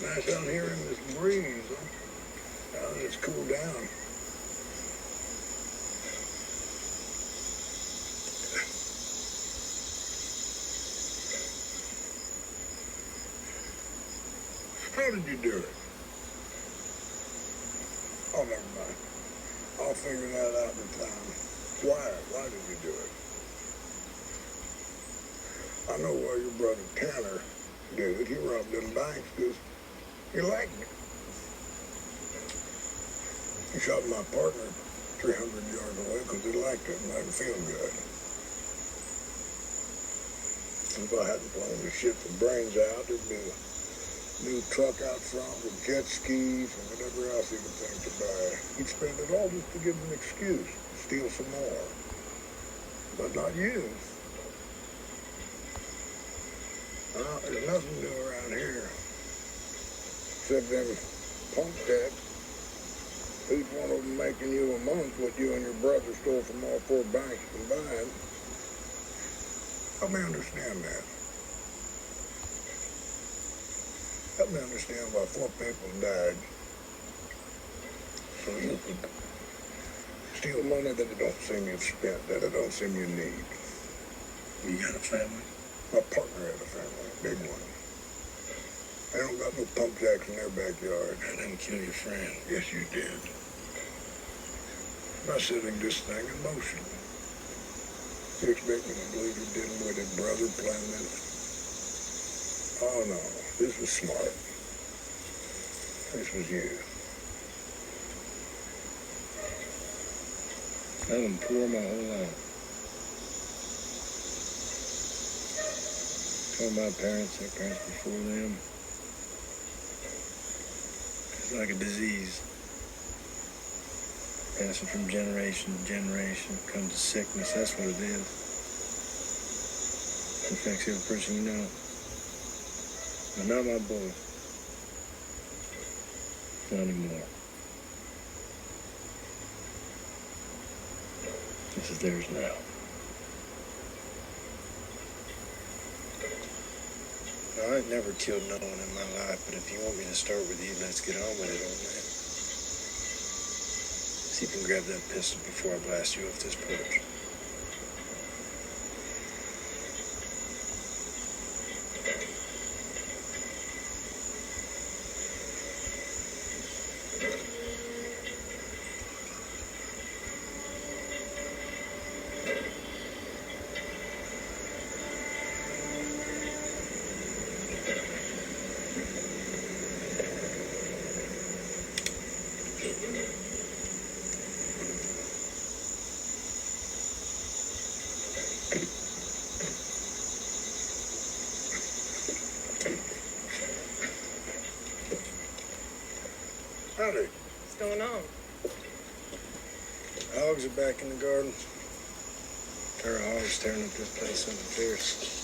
Nice out here in this breeze, huh? Now that it's cooled down. How did you do it? Oh, never mind. I'll figure that out in time. Why did you do it? I know why your brother Tanner did it. He robbed them banks because he liked me. He shot my partner 300 yards away because he liked it and made him feel good. If I hadn't blown the shit the brains out, there'd be a new truck out front with jet skis and whatever else he could think to buy. He'd spend it all just to give him an excuse to steal some more. But not you. There's nothing new around here. Except them punk cats. Each one of them making you a month what you and your brother stole from all 4 banks combined. Help me understand that. Help me understand why 4 people died. So you could steal money that it don't seem you've spent, that it don't seem you need. You got a family? My partner had a family, a big one. They don't got no pump jacks in their backyard. I didn't kill your friend. Yes, you did. By setting this thing in motion. You expect me to believe you didn't with your brother planning it? Oh, no. This was smart. This was you. I've been poor my whole life. Told my parents, their parents before them. It's like a disease. Passing from generation to generation. Comes to sickness, that's what it is. It affects every person you know. But not my boy. Not anymore. This is theirs now. I ain't never killed no one in my life, but if you want me to start with you, let's get on with it, old man. See if you can grab that pistol before I blast you off this porch. Howdy. What's going on? Hogs are back in the garden. Our hogs tearing up this place under fierce.